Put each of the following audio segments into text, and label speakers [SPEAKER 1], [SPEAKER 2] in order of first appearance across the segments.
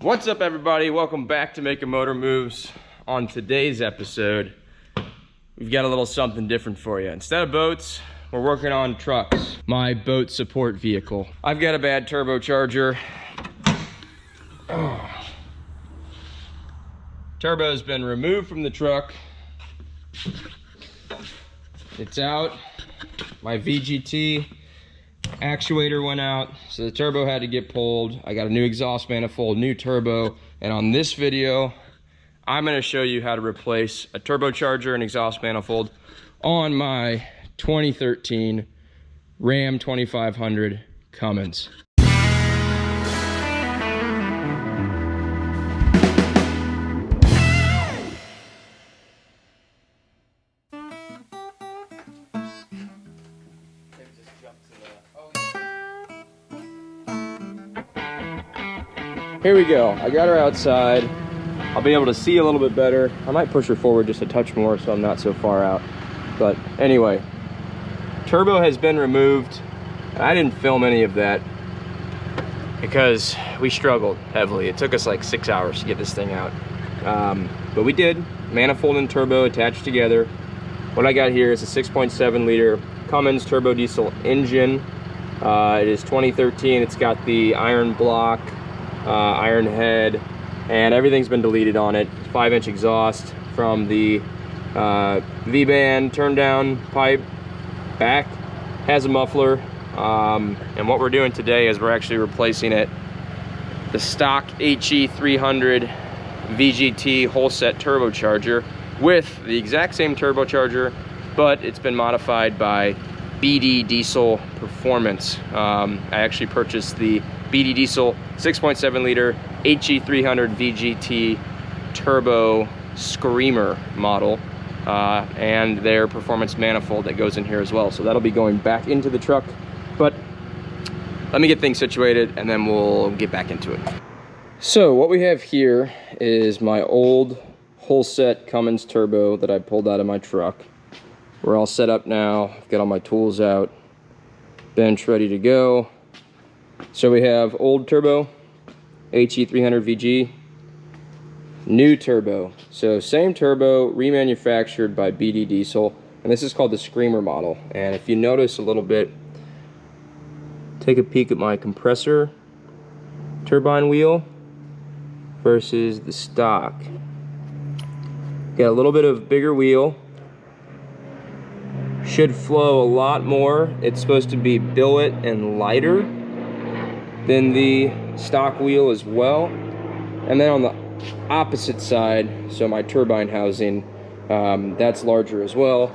[SPEAKER 1] What's up, everybody? Welcome back to Making Motor Moves. On today's episode, we've got a little something different for you. Instead of boats, we're working on trucks, my boat support vehicle. I've got a bad turbocharger. Turbo's been removed from the truck. It's out. My VGT actuator went out, so the turbo had to get pulled. I got a new exhaust manifold, new turbo, and on this video, I'm gonna show you how to replace a turbocharger and exhaust manifold on my 2013 Ram 2500 Cummins. Here we go. I got her outside. I'll be able to see a little bit better. I might push her forward just a touch more so I'm not so far out. But anyway, turbo has been removed. I didn't film any of that because we struggled heavily. It took us like 6 hours to get this thing out. But we did. Manifold and turbo attached together. What I got here is a 6.7 liter Cummins turbo diesel engine. It is 2013. It's got the iron block, iron head, and everything's been deleted on it. 5-inch exhaust from the V-band turn down pipe back, has a muffler, and what we're doing today is we're actually replacing it, the stock HE300VG whole set turbocharger with the exact same turbocharger, but it's been modified by BD Diesel Performance. I actually purchased the BD Diesel 6.7 liter HE300VG turbo screamer model, and their performance manifold that goes in here as well. So that'll be going back into the truck, but let me get things situated and then we'll get back into it. So what we have here is my old whole set Cummins turbo that I pulled out of my truck. We're all set up now. I've got all my tools out, bench ready to go. So we have old turbo, HE300VG, new turbo. So same turbo, remanufactured by BD Diesel, and this is called the Screamer model. And if you notice a little bit, take a peek at my compressor turbine wheel versus the stock. Got a little bit of bigger wheel. Should flow a lot more. It's supposed to be billet and lighter than the stock wheel as well. And then on the opposite side, so my turbine housing, that's larger as well.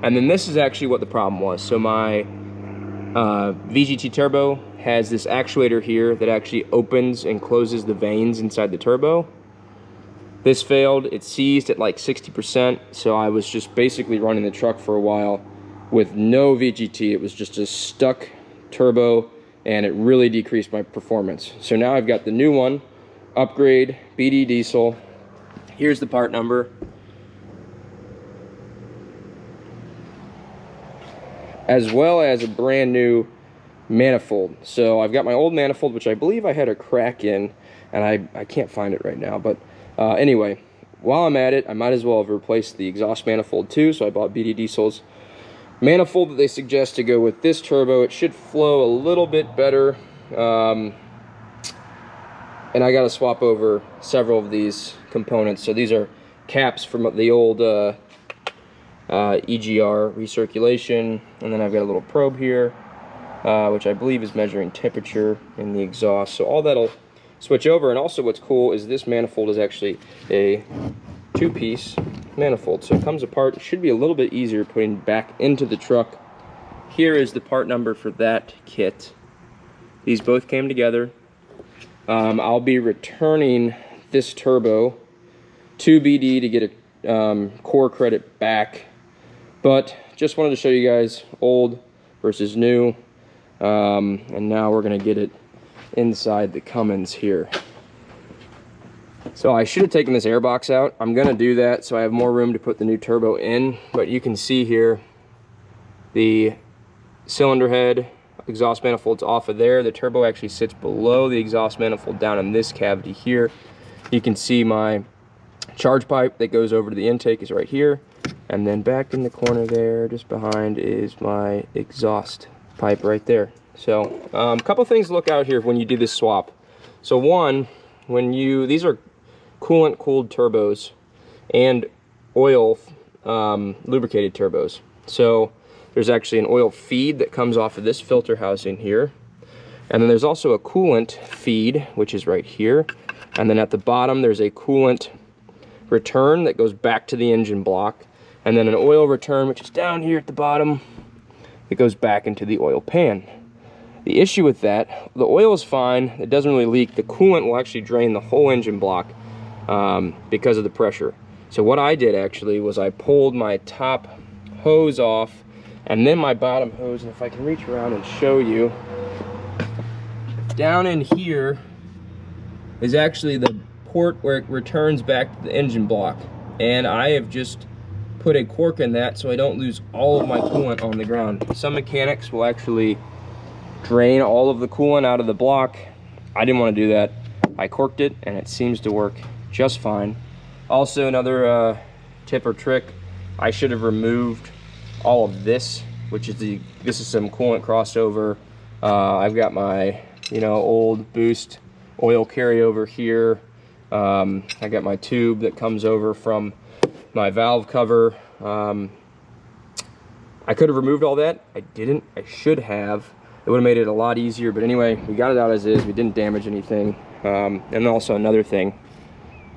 [SPEAKER 1] And then this is actually what the problem was. So my VGT turbo has this actuator here that actually opens and closes the vanes inside the turbo. This failed. It seized at like 60%, so I was just basically running the truck for a while with no VGT. It was just a stuck turbo, and it really decreased my performance. So now I've got the new one, upgrade, BD Diesel. Here's the part number. As well as a brand new manifold. So I've got my old manifold, which I believe I had a crack in, and I can't find it right now. But anyway, while I'm at it, I might as well have replaced the exhaust manifold too. So I bought BD Diesel's manifold that they suggest to go with this turbo. It should flow a little bit better, and I got to swap over several of these components. So these are caps from the old EGR recirculation, and then I've got a little probe here, which I believe is measuring temperature in the exhaust. So all that'll switch over. And also what's cool is this manifold is actually a two-piece manifold, so it comes apart. It should be a little bit easier putting back into the truck. Here is the part number for that kit. These both came together. I'll be returning this turbo to BD to get a core credit back, but just wanted to show you guys old versus new, and now we're gonna get it inside the Cummins here. So I should have taken this airbox out. I'm gonna do that so I have more room to put the new turbo in, but you can see here the cylinder head, exhaust manifold's off of there. The turbo actually sits below the exhaust manifold down in this cavity here. You can see my charge pipe that goes over to the intake is right here. And then back in the corner there, just behind, is my exhaust pipe right there. So a couple things to look out here when you do this swap. So one, these are coolant cooled turbos and oil lubricated turbos. So there's actually an oil feed that comes off of this filter housing here. And then there's also a coolant feed, which is right here. And then at the bottom, there's a coolant return that goes back to the engine block. And then an oil return, which is down here at the bottom, that goes back into the oil pan. The issue with that, the oil is fine, it doesn't really leak. The coolant will actually drain the whole engine block because of the pressure. So what I did actually was I pulled my top hose off and then my bottom hose, and if I can reach around and show you, down in here is actually the port where it returns back to the engine block. And I have just put a cork in that so I don't lose all of my coolant on the ground. Some mechanics will actually drain all of the coolant out of the block. I didn't want to do that. I corked it and it seems to work just fine. Also, another tip or trick, I should have removed all of this, which is this is some coolant crossover. I've got my old boost oil carryover here. I got my tube that comes over from my valve cover. I could have removed all that. I didn't. I should have. It would have made it a lot easier, but anyway, we got it out as is. We didn't damage anything. And also another thing,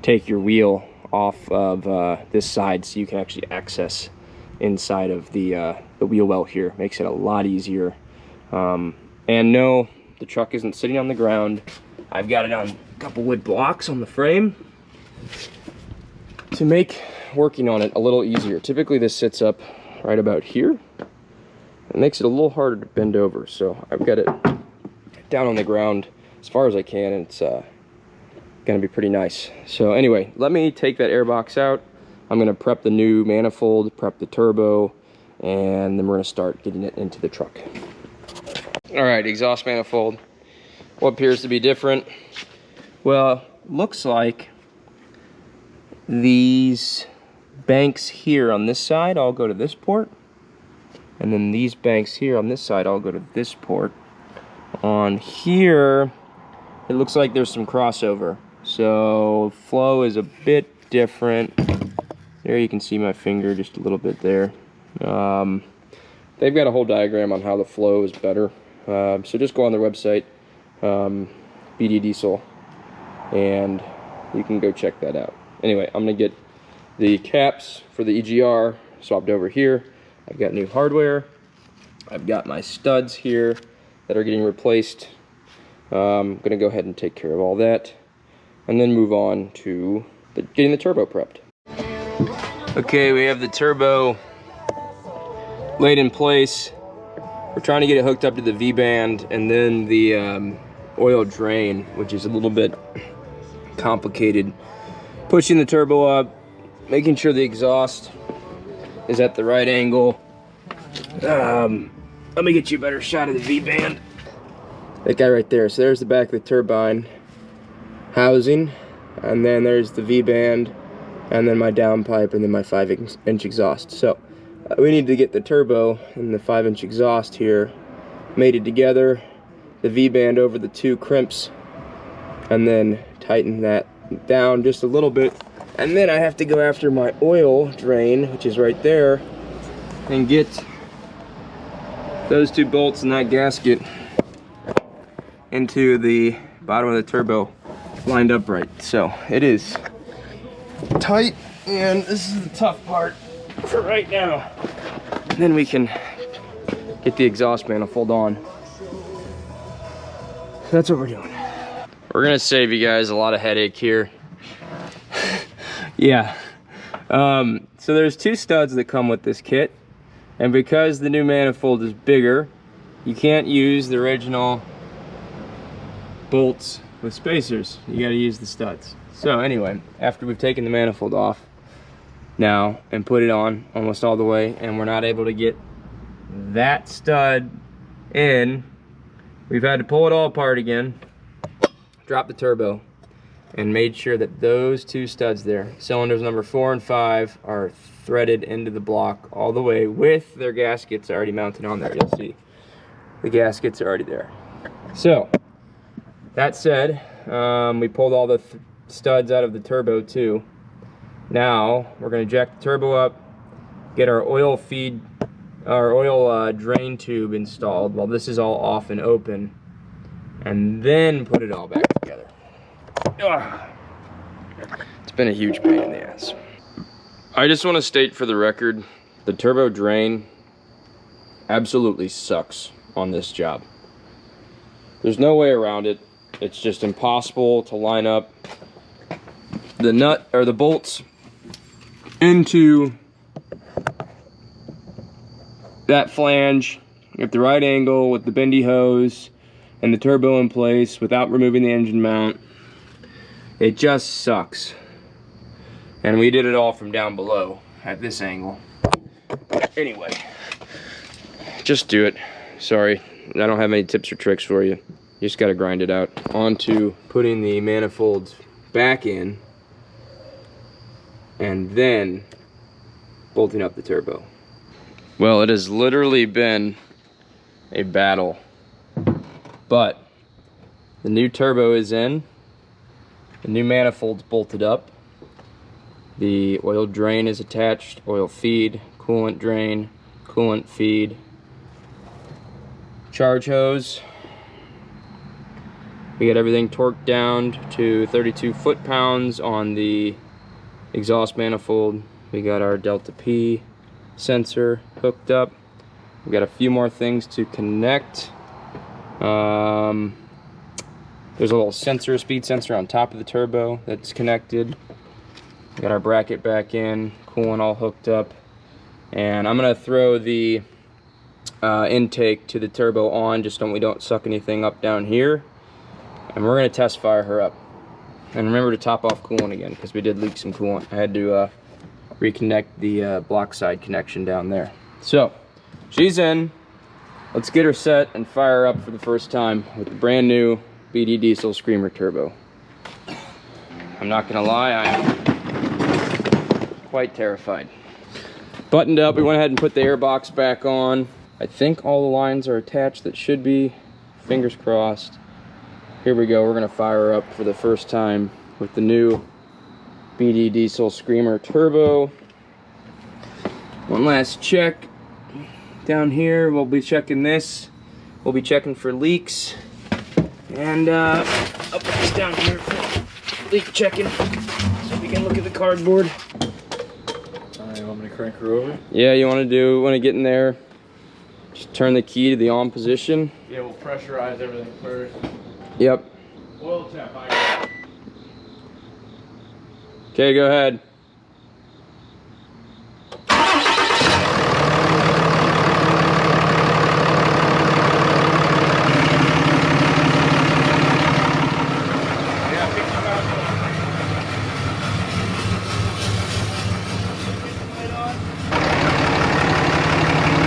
[SPEAKER 1] take your wheel off of this side so you can actually access inside of the wheel well here. Makes it a lot easier. And no, the truck isn't sitting on the ground. I've got it on a couple wood blocks on the frame to make working on it a little easier. Typically this sits up right about here. It makes it a little harder to bend over, so I've got it down on the ground as far as I can, and it's gonna be pretty nice. So anyway, let me take that air box out. I'm gonna prep the new manifold, prep the turbo, and then we're gonna start getting it into the truck. All right, exhaust manifold. What appears to be different? Well, looks like these banks here on this side all go to this port, and then these banks here on this side all go to this port. On here, it looks like there's some crossover, so flow is a bit different. There you can see my finger just a little bit there. They've got a whole diagram on how the flow is better, so just go on their website, BD Diesel, and you can go check that out. Anyway, I'm gonna get the caps for the EGR swapped over here. I've got new hardware. I've got my studs here that are getting replaced. I'm gonna go ahead and take care of all that and then move on to getting the turbo prepped. Okay, we have the turbo laid in place. We're trying to get it hooked up to the V-band and then the oil drain, which is a little bit complicated. Pushing the turbo up, making sure the exhaust is at the right angle. Let me get you a better shot of the V-band. That guy right there. So there's the back of the turbine housing, and then there's the V-band, and then my downpipe, and then my 5-inch exhaust. So we need to get the turbo and the 5-inch exhaust here mated together, the V-band over the two crimps, and then tighten that down just a little bit. And then I have to go after my oil drain, which is right there, and get those two bolts and that gasket into the bottom of the turbo lined up right. So it is tight, and this is the tough part for right now. And then we can get the exhaust manifold on. So that's what we're doing. We're gonna save you guys a lot of headache here. Yeah. So there's two studs that come with this kit, and because the new manifold is bigger, you can't use the original bolts with spacers. You gotta use the studs. So anyway, after we've taken the manifold off now and put it on almost all the way, and we're not able to get that stud in we've had to pull it all apart again, drop the turbo, and made sure that those two studs there, cylinders number 4 and 5, are threaded into the block all the way with their gaskets already mounted on there. You'll see the gaskets are already there. So that said, we pulled all the studs out of the turbo too. Now we're going to jack the turbo up, get our oil feed, our oil drain tube installed while this is all off and open, and then put it all back together. Ugh. It's been a huge pain in the ass. I just want to state for the record, the turbo drain absolutely sucks on this job. There's no way around it. It's just impossible to line up the nut or the bolts into that flange at the right angle with the bendy hose and the turbo in place without removing the engine mount. It just sucks. And we did it all from down below at this angle. Anyway, just do it. Sorry, I don't have any tips or tricks for you. You just gotta grind it out. On to putting the manifolds back in and then bolting up the turbo. Well, it has literally been a battle, but the new turbo is in, the new manifold's bolted up, the oil drain is attached, oil feed, coolant drain, coolant feed, charge hose. We got everything torqued down to 32 foot-pounds on the exhaust manifold. We got our Delta P sensor hooked up. We got a few more things to connect. There's a little sensor, speed sensor on top of the turbo that's connected. We got our bracket back in, coolant all hooked up. And I'm gonna throw the intake to the turbo on just so we don't suck anything up down here. And we're gonna test fire her up. And remember to top off coolant again, because we did leak some coolant. I had to reconnect the block side connection down there. So, she's in. Let's get her set and fire her up for the first time with the brand new BD Diesel Screamer Turbo. I'm not gonna lie, I'm quite terrified. Buttoned up, we went ahead and put the air box back on. I think all the lines are attached that should be. Fingers crossed. Here we go, we're gonna fire her up for the first time with the new BD Diesel Screamer Turbo. One last check down here. We'll be checking this. We'll be checking for leaks. And up this down here for leak checking. So we can look at the cardboard.
[SPEAKER 2] You want me to crank her over?
[SPEAKER 1] Yeah, you want to get in there. Just turn the key to the on position.
[SPEAKER 2] Yeah, we'll pressurize everything first.
[SPEAKER 1] Yep.
[SPEAKER 2] Oil tap, I
[SPEAKER 1] Okay, go ahead.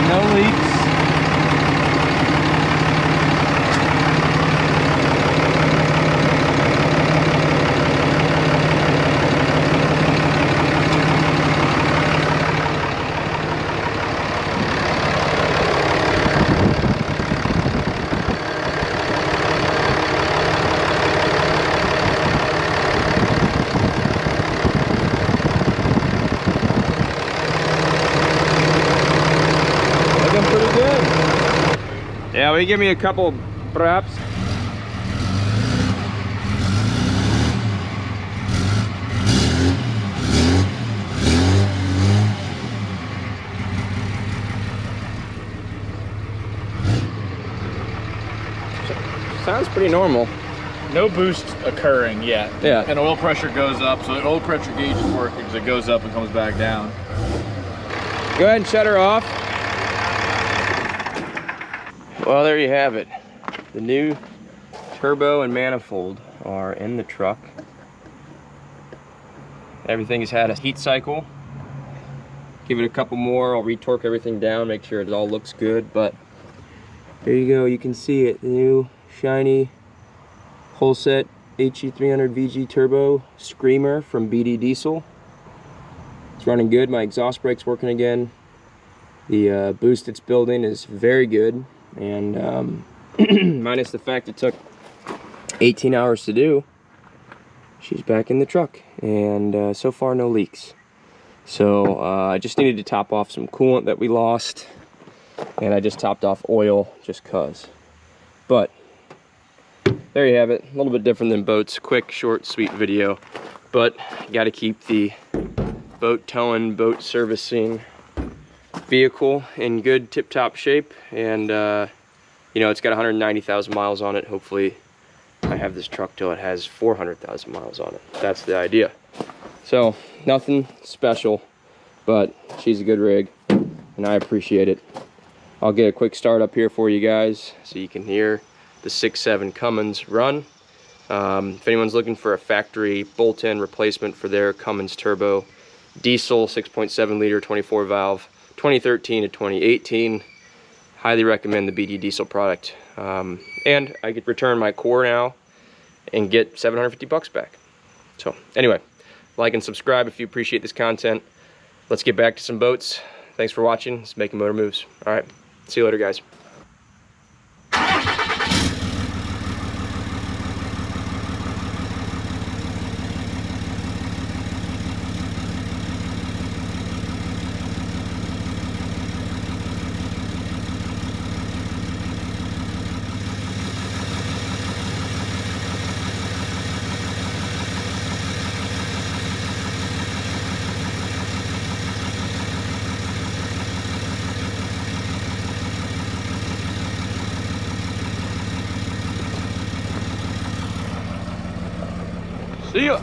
[SPEAKER 1] No leaks. Yeah, will you give me a couple perhaps? Sounds pretty normal.
[SPEAKER 2] No boost occurring yet.
[SPEAKER 1] Yeah.
[SPEAKER 2] And oil pressure goes up, so the oil pressure gauge is working because it goes up and comes back down.
[SPEAKER 1] Go ahead and shut her off. Well, there you have it. The new turbo and manifold are in the truck. Everything has had a heat cycle. Give it a couple more, I'll retorque everything down, make sure it all looks good, but There you go, you can see it, the new shiny whole set HE300VG turbo screamer from BD Diesel. It's running good, my exhaust brake's working again. The boost it's building is very good, and minus the fact it took 18 hours to do, she's back in the truck, and so far no leaks. So I just needed to top off some coolant that we lost, and I just topped off oil just cause. But there you have it, a little bit different than boats. Quick, short, sweet video, but got to keep the boat towing, boat servicing vehicle in good tip-top shape. And you know, it's got 190,000 miles on it. Hopefully I have this truck till it has 400,000 miles on it. That's the idea. So nothing special, but she's a good rig and I appreciate it. I'll get a quick start up here for you guys so you can hear the 6.7 Cummins run. If anyone's looking for a factory bolt-in replacement for their Cummins turbo diesel 6.7 liter 24 valve 2013 to 2018, highly recommend the BD Diesel product. And I could return my core now and get 750 bucks back. So anyway, like and subscribe if you appreciate this content. Let's get back to some boats. Thanks for watching. Let's make motor moves. All right, see you later, guys. See ya.